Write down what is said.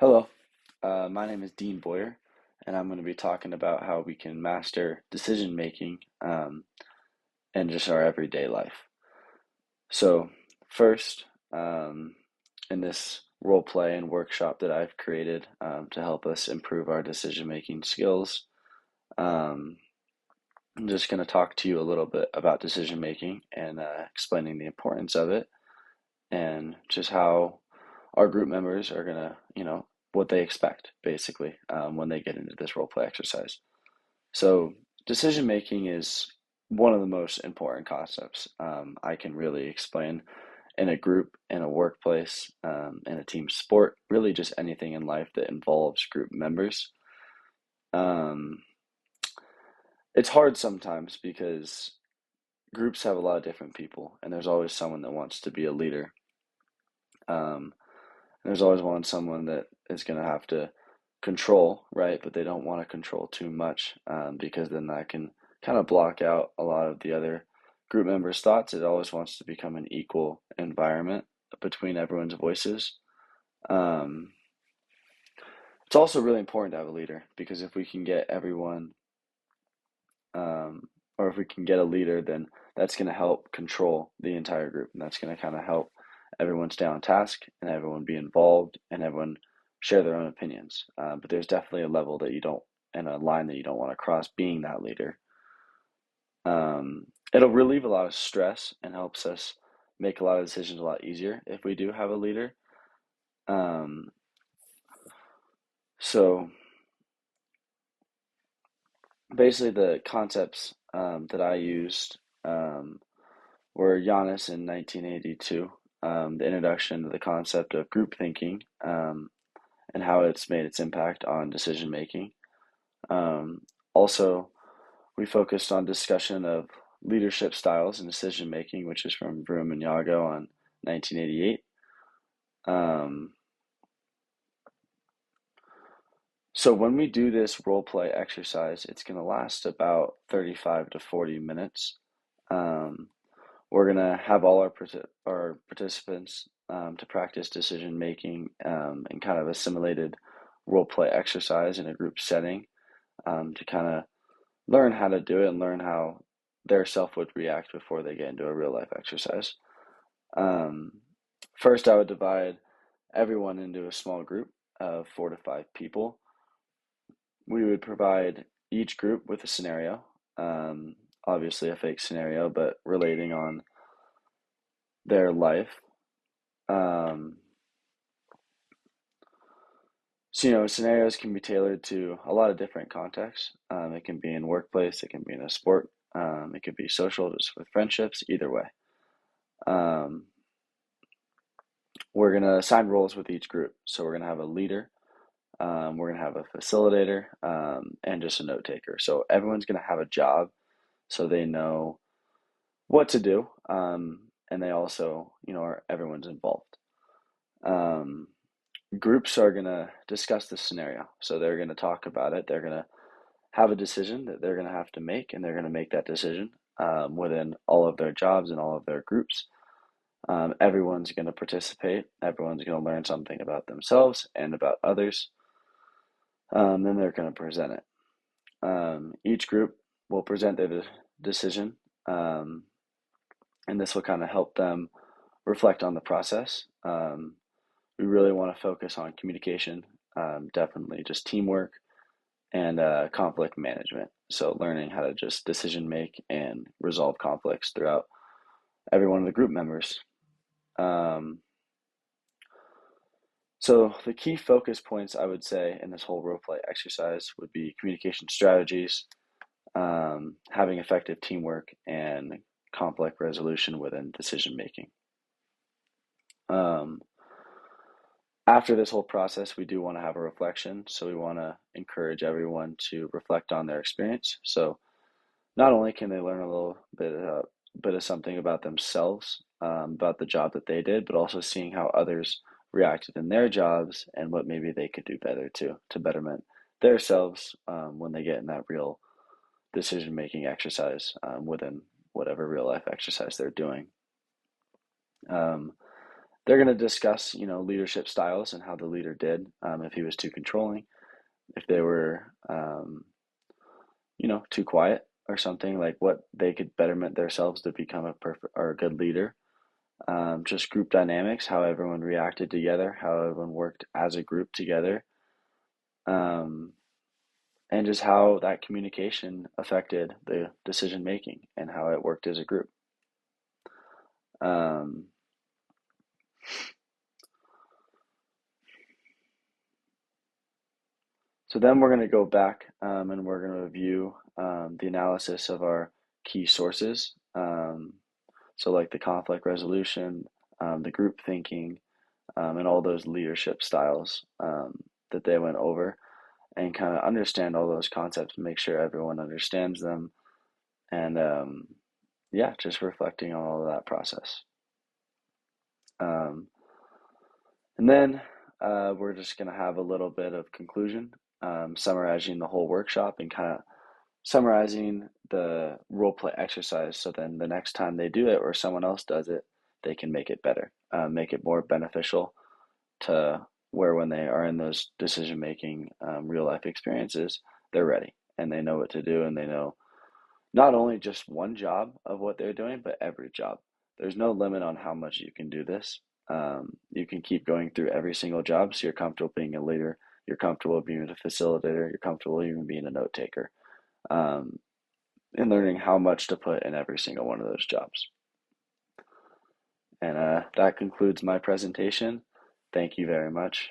Hello, my name is Dean Boyer, and I'm going to be talking about how we can master decision making in just our everyday life. So, first, um, in this role play and workshop that I've created to help us improve our decision making skills, um, I'm just going to talk to you a little bit about decision making and explaining the importance of it and just how our group members are going to, what they expect basically when they get into this role play exercise. So, decision making is one of the most important concepts I can really explain in a group, in a workplace, in a team sport, really just anything in life that involves group members. Um, it's hard sometimes because groups have a lot of different people, and there's always someone that wants to be a leader. Um, there's always someone that is going to have to control, right? But they don't want to control too much because then that can kind of block out a lot of the other group members' thoughts. It always wants to become an equal environment between everyone's voices. Um, it's also really important to have a leader because if we can get everyone, or if we can get a leader, then that's going to help control the entire group, and that's going to kind of help everyone stay on task and everyone be involved and everyone share their own opinions. But there's definitely a level that you don't, and a line that you don't want to cross being that leader. It'll relieve a lot of stress and helps us make a lot of decisions a lot easier if we do have a leader. Um, so basically, the concepts that I used were Giannis in 1982, the introduction to the concept of group thinking and how it's made its impact on decision making. Um, Also, we focused on discussion of leadership styles and decision making, which is from Vroom and Yago on 1988. Um, so when we do this role play exercise, it's going to last about 35 to 40 minutes. Um, we're going to have all our participants to practice decision making in kind of a simulated role play exercise in a group setting to kind of learn how to do it and learn how their self would react before they get into a real life exercise. Um, First, I would divide everyone into a small group of 4 to 5 people. We would provide each group with a scenario, um, obviously a fake scenario, but relating on their life. Um, Scenarios can be tailored to a lot of different contexts. It can be in workplace, it can be in a sport, it could be social, just with friendships, either way. Um, we're going to assign roles with each group. So we're going to have a leader, we're going to have a facilitator, and just a note taker. So everyone's going to have a job so they know what to do. And they also, everyone's involved. Um, Groups are going to discuss the scenario. So they're going to talk about it. They're going to have a decision that they're going to have to make, and they're going to make that decision within all of their jobs and all of their groups. Everyone's going to participate. Everyone's going to learn something about themselves and about others. Then they're going to present it. Each group will present their decision, um, and this will kind of help them reflect on the process. We really want to focus on communication, definitely just teamwork and conflict management. So learning how to just decision make and resolve conflicts throughout every one of the group members. Um, so the key focus points I would say in this whole role play exercise would be communication strategies, having effective teamwork, and conflict resolution within decision making. Um, After this whole process, we do want to have a reflection. So we want to encourage everyone to reflect on their experience. So not only can they learn a little bit of something about themselves, about the job that they did, but also seeing how others reacted in their jobs and what maybe they could do better to betterment themselves when they get in that real decision making exercise within whatever real life exercise they're doing. Um, they're going to discuss, leadership styles and how the leader did, if he was too controlling, if they were, too quiet or something, like what they could betterment themselves to become a perfect or a good leader. Just group dynamics, how everyone reacted together, how everyone worked as a group together, um, and just how that communication affected the decision making and how it worked as a group. Um, so then we're going to go back, and we're going to review, the analysis of our key sources. So like the conflict resolution, the group thinking, and all those leadership styles, that they went over, and kind of understand all those concepts and make sure everyone understands them. And yeah, just reflecting on all of that process. Um, and then we're just going to have a little bit of conclusion, summarizing the whole workshop and kind of summarizing the role play exercise. So then the next time they do it or someone else does it, they can make it better, make it more beneficial to where when they are in those decision making, real life experiences, they're ready and they know what to do and they know not only just one job of what they're doing, but every job. There's no limit on how much you can do this. You can keep going through every single job so you're comfortable being a leader, you're comfortable being a facilitator, you're comfortable even being a note taker, um, and learning how much to put in every single one of those jobs. And that concludes my presentation. Thank you very much.